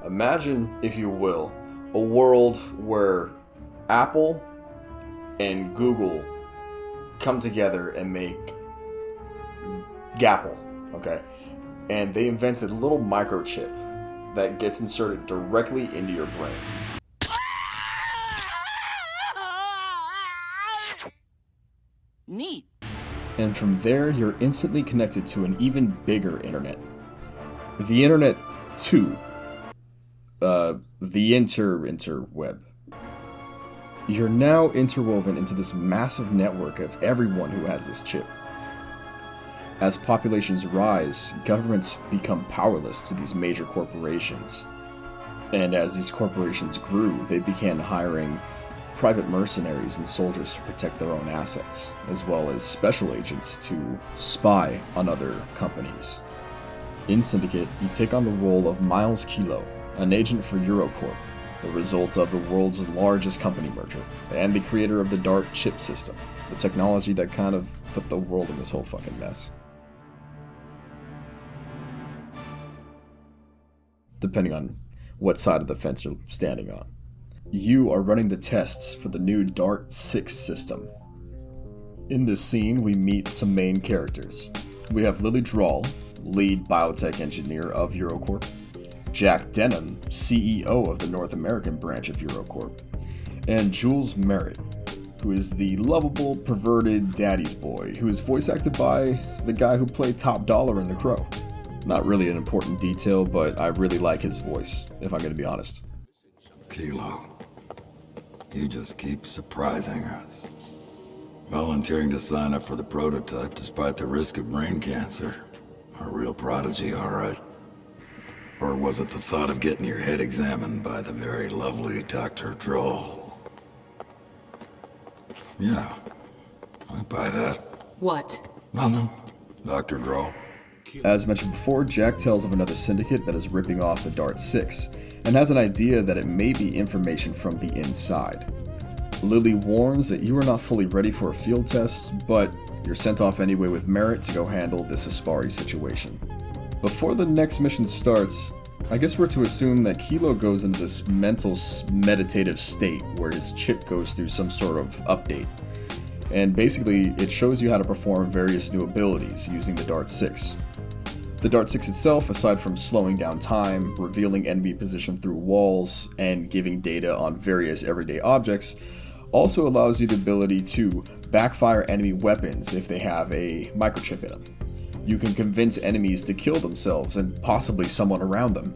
Imagine, if you will, a world where Apple and Google come together and make Gapple, okay? And they invented a little microchip that gets inserted directly into your brain. Neat. And from there, you're instantly connected to an even bigger internet. The internet 2. The interweb. You're now interwoven into this massive network of everyone who has this chip. As populations rise, governments become powerless to these major corporations. And as these corporations grew, they began hiring private mercenaries and soldiers to protect their own assets, as well as special agents to spy on other companies. In Syndicate, you take on the role of Miles Cielo, an agent for Eurocorp, the results of the world's largest company merger, and the creator of the DART chip system, the technology that kind of put the world in this whole fucking mess. Depending on what side of the fence you're standing on. You are running the tests for the new DART 6 system. In this scene, we meet some main characters. We have Lily Drawl, lead biotech engineer of Eurocorp, Jack Denham, CEO of the North American branch of Eurocorp, and Jules Merritt, who is the lovable, perverted daddy's boy, who is voice acted by the guy who played Top Dollar in The Crow. Not really an important detail, but I really like his voice, if I'm gonna be honest. Cielo, you just keep surprising us. Volunteering to sign up for the prototype despite the risk of brain cancer. A real prodigy, all right. Or was it the thought of getting your head examined by the very lovely Dr. Droll? Yeah, I buy that. What? Nothing. Dr. Droll. As mentioned before, Jack tells of another syndicate that is ripping off the DART 6, and has an idea that it may be information from the inside. Lily warns that you are not fully ready for a field test, but you're sent off anyway with Merritt to go handle this Aspari situation. Before the next mission starts, I guess we're to assume that Cielo goes into this mental meditative state where his chip goes through some sort of update. And basically, it shows you how to perform various new abilities using the DART 6. The DART 6 itself, aside from slowing down time, revealing enemy position through walls, and giving data on various everyday objects, also allows you the ability to backfire enemy weapons if they have a microchip in them. You can convince enemies to kill themselves and possibly someone around them.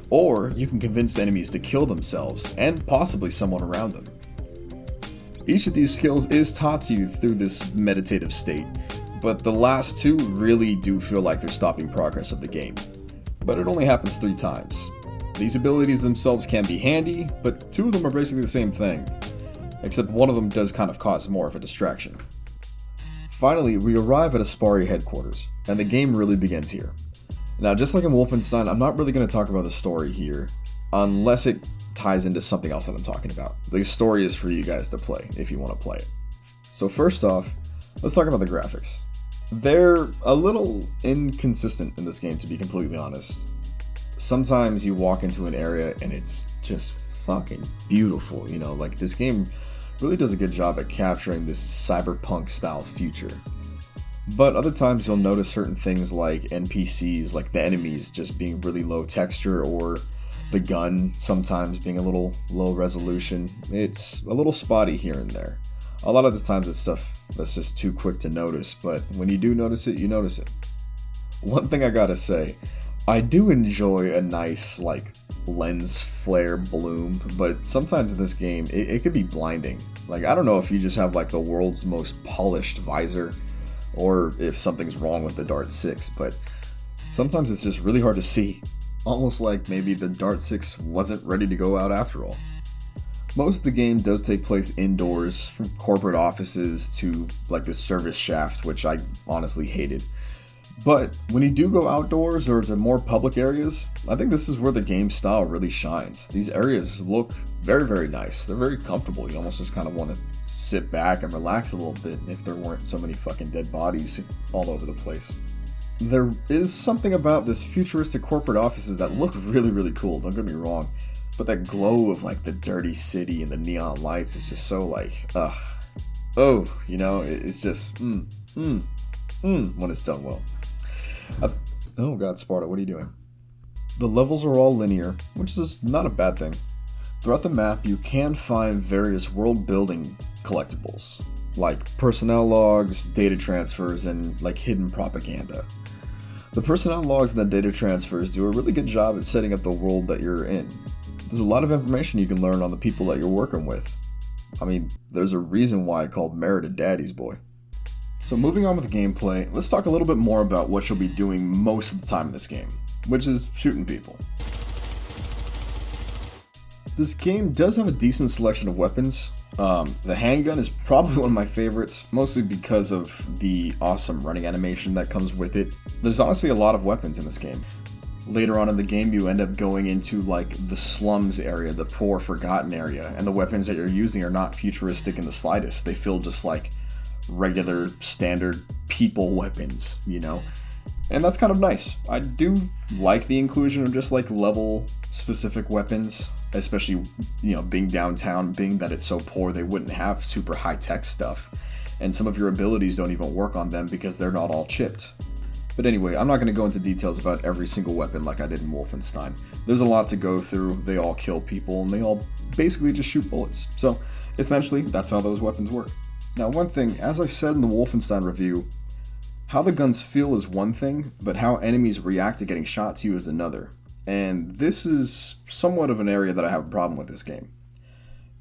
Or you can convince enemies to kill themselves and possibly someone around them. Each of these skills is taught to you through this meditative state, but the last two really do feel like they're stopping progress of the game. But it only happens 3 times. These abilities themselves can be handy, but 2 of them are basically the same thing, except one of them does kind of cause more of a distraction. Finally, we arrive at Aspari headquarters, and the game really begins here. Now, just like in Wolfenstein, I'm not really going to talk about the story here, unless it ties into something else that I'm talking about. The story is for you guys to play, if you want to play it. So first off, let's talk about the graphics. They're a little inconsistent in this game, to be completely honest. Sometimes you walk into an area and it's just fucking beautiful, you know, like this game really does a good job at capturing this cyberpunk style future. But other times you'll notice certain things like NPCs, like the enemies just being really low texture, or the gun sometimes being a little low resolution. It's a little spotty here and there. A lot of the times it's stuff that's just too quick to notice, but when you do notice it, you notice it. One thing I gotta say, I do enjoy a nice, like, lens flare bloom, but sometimes in this game, it can be blinding. Like, I don't know if you just have, like, the world's most polished visor, or if something's wrong with the DART 6, but sometimes it's just really hard to see. Almost like maybe the DART 6 wasn't ready to go out after all. Most of the game does take place indoors, from corporate offices to, like, this service shaft, which I honestly hated. But when you do go outdoors or to more public areas, I think this is where the game style really shines. These areas look very, very nice. They're very comfortable. You almost just kind of want to sit back and relax a little bit if there weren't so many fucking dead bodies all over the place. There is something about this futuristic corporate offices that look really, really cool, don't get me wrong. But that glow of like the dirty city and the neon lights is just so like, oh, you know, it's just, when it's done well. Oh god, Sparta, what are you doing? The levels are all linear, which is not a bad thing. Throughout the map, you can find various world-building collectibles, like personnel logs, data transfers, and like hidden propaganda. The personnel logs and the data transfers do a really good job at setting up the world that you're in. There's a lot of information you can learn on the people that you're working with. I mean, there's a reason why I called Merritt a daddy's boy. So moving on with the gameplay, let's talk a little bit more about what you'll be doing most of the time in this game, which is shooting people. This game does have a decent selection of weapons. The handgun is probably one of my favorites, mostly because of the awesome running animation that comes with it. There's honestly a lot of weapons in this game. Later on in the game, you end up going into like the slums area, the poor forgotten area, and the weapons that you're using are not futuristic in the slightest. They feel just like regular standard people weapons, you know? And that's kind of nice. I do like the inclusion of just like level specific weapons, especially, you know, being downtown, being that it's so poor, they wouldn't have super high tech stuff. And some of your abilities don't even work on them because they're not all chipped. But anyway, I'm not going to go into details about every single weapon like I did in Wolfenstein. There's a lot to go through, they all kill people, and they all basically just shoot bullets. So, essentially, that's how those weapons work. Now, one thing, as I said in the Wolfenstein review, how the guns feel is one thing, but how enemies react to getting shot to you is another. And this is somewhat of an area that I have a problem with this game.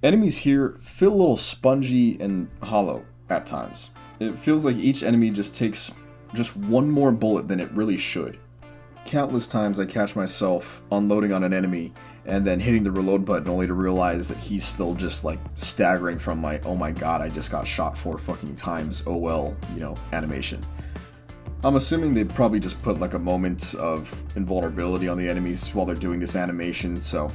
Enemies here feel a little spongy and hollow at times. It feels like each enemy just takes just one more bullet than it really should. Countless times I catch myself unloading on an enemy and then hitting the reload button only to realize that he's still just like staggering from my, oh my god, I just got shot 4 fucking times, oh well, you know, animation. I'm assuming they probably just put like a moment of invulnerability on the enemies while they're doing this animation, so,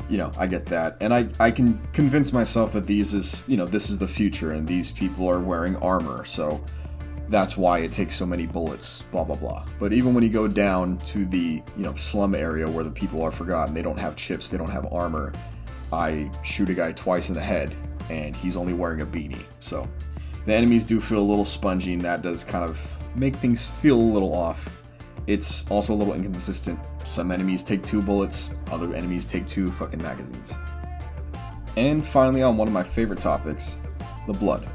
you know, I get that. And I can convince myself that this is the future and these people are wearing armor, so that's why it takes so many bullets, blah blah blah. But even when you go down to the, you know, slum area where the people are forgotten, they don't have chips, they don't have armor, I shoot a guy twice in the head and he's only wearing a beanie. So the enemies do feel a little spongy, and that does kind of make things feel a little off. It's also a little inconsistent. Some enemies take 2 bullets, other enemies take 2 fucking magazines. And finally, on one of my favorite topics, the blood.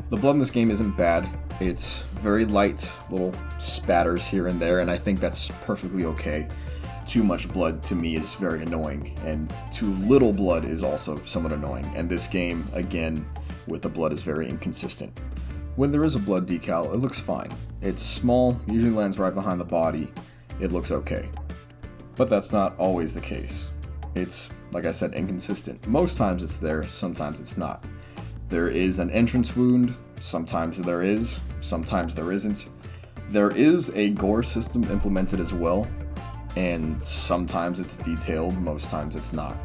The blood in this game isn't bad. It's very light, little spatters here and there, and I think that's perfectly okay. Too much blood to me is very annoying, and too little blood is also somewhat annoying. And this game, again, with the blood is very inconsistent. When there is a blood decal, it looks fine. It's small, usually lands right behind the body. It looks okay. But that's not always the case. It's, like I said, inconsistent. Most times it's there, sometimes it's not. There is an entrance wound, sometimes there is, sometimes there isn't. There is a gore system implemented as well, and sometimes it's detailed, most times it's not.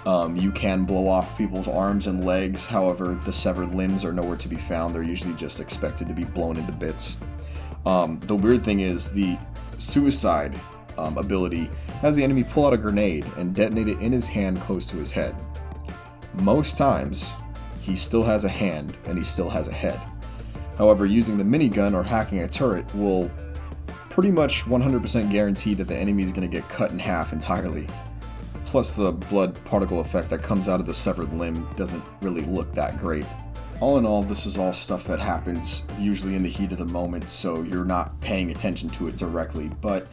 You can blow off people's arms and legs, however, the severed limbs are nowhere to be found. They're usually just expected to be blown into bits. The weird thing is the suicide ability has the enemy pull out a grenade and detonate it in his hand close to his head. Most times, he still has a hand and he still has a head. However, using the minigun or hacking a turret will pretty much 100% guarantee that the enemy is going to get cut in half entirely. Plus the blood particle effect that comes out of the severed limb doesn't really look that great. All in all, this is all stuff that happens usually in the heat of the moment, so you're not paying attention to it directly, but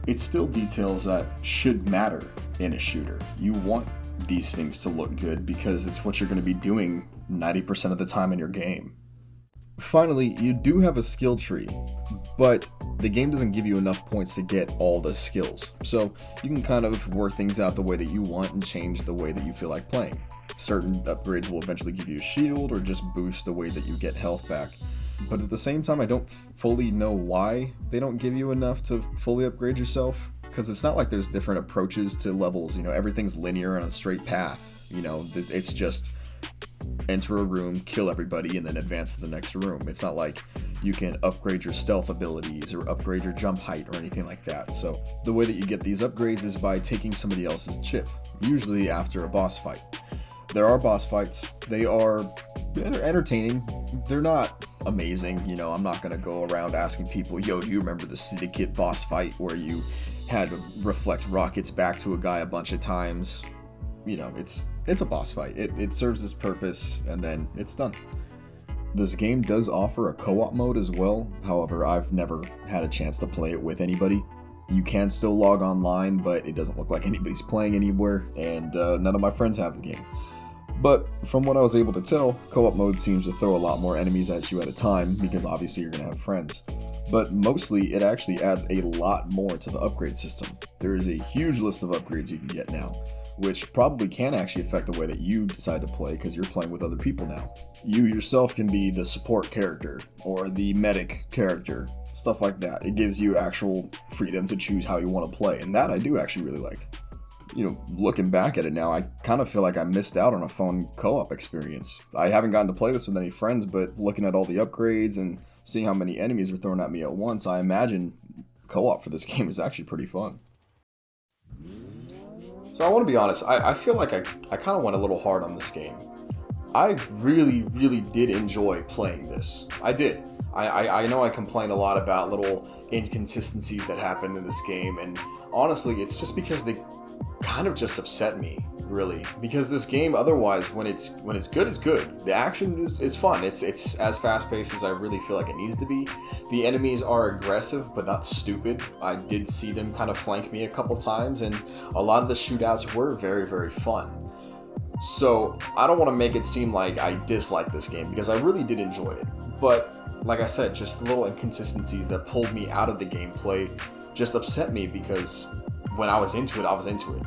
it's still details that should matter in a shooter. You want these things to look good because it's what you're going to be doing 90% of the time in your game. Finally, you do have a skill tree, but the game doesn't give you enough points to get all the skills. So you can kind of work things out the way that you want and change the way that you feel like playing. Certain upgrades will eventually give you a shield or just boost the way that you get health back. But at the same time, I don't fully know why they don't give you enough to fully upgrade yourself. Because it's not like there's different approaches to levels, you know, everything's linear on a straight path. You know, it's just enter a room, kill everybody, and then advance to the next room. It's not like you can upgrade your stealth abilities or upgrade your jump height or anything like that. So the way that you get these upgrades is by taking somebody else's chip, usually after a boss fight. There are boss fights. They are entertaining. They're not amazing. I'm not going to go around asking people, yo, do you remember the Syndicate boss fight where you had to reflect rockets back to a guy a bunch of times? It's a boss fight. It serves its purpose, and then it's done. This game does offer a co-op mode as well. However, I've never had a chance to play it with anybody. You can still log online, but it doesn't look like anybody's playing anywhere, and none of my friends have the game. But from what I was able to tell, co-op mode seems to throw a lot more enemies at you at a time, because obviously you're going to have friends. But mostly, it actually adds a lot more to the upgrade system. There is a huge list of upgrades you can get now, which probably can actually affect the way that you decide to play because you're playing with other people now. You yourself can be the support character or the medic character, stuff like that. It gives you actual freedom to choose how you want to play, and that I do actually really like. Looking back at it now, I kind of feel like I missed out on a fun co-op experience. I haven't gotten to play this with any friends, but looking at all the upgrades and seeing how many enemies are thrown at me at once, I imagine co-op for this game is actually pretty fun. So I want to be honest, I feel like I kind of went a little hard on this game. I really, really did enjoy playing this. I did. I know I complained a lot about little inconsistencies that happened in this game, and honestly, it's just because they kind of just upset me, really. Because this game, otherwise, when it's good, it's good. The action is fun. It's as fast-paced as I really feel like it needs to be. The enemies are aggressive, but not stupid. I did see them kind of flank me a couple times, and a lot of the shootouts were very, very fun. So I don't want to make it seem like I dislike this game, because I really did enjoy it. But like I said, just the little inconsistencies that pulled me out of the gameplay just upset me, because when I was into it, I was into it.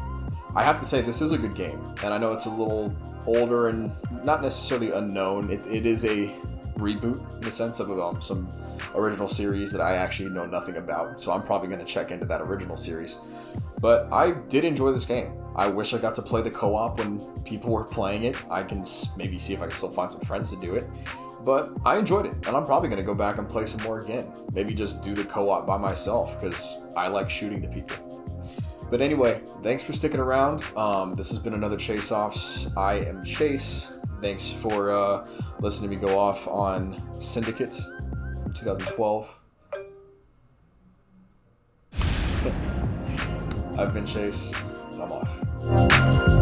I have to say, this is a good game, and I know it's a little older and not necessarily unknown. It is a reboot in the sense of some original series that I actually know nothing about, so I'm probably going to check into that original series. But I did enjoy this game. I wish I got to play the co-op when people were playing it. I can maybe see if I can still find some friends to do it. But I enjoyed it, and I'm probably going to go back and play some more again. Maybe just do the co-op by myself, because I like shooting the people. But anyway, thanks for sticking around. This has been another ChaseOff's. I am Chase. Thanks for listening to me go off on Syndicate from 2012. I've been Chase. I'm off.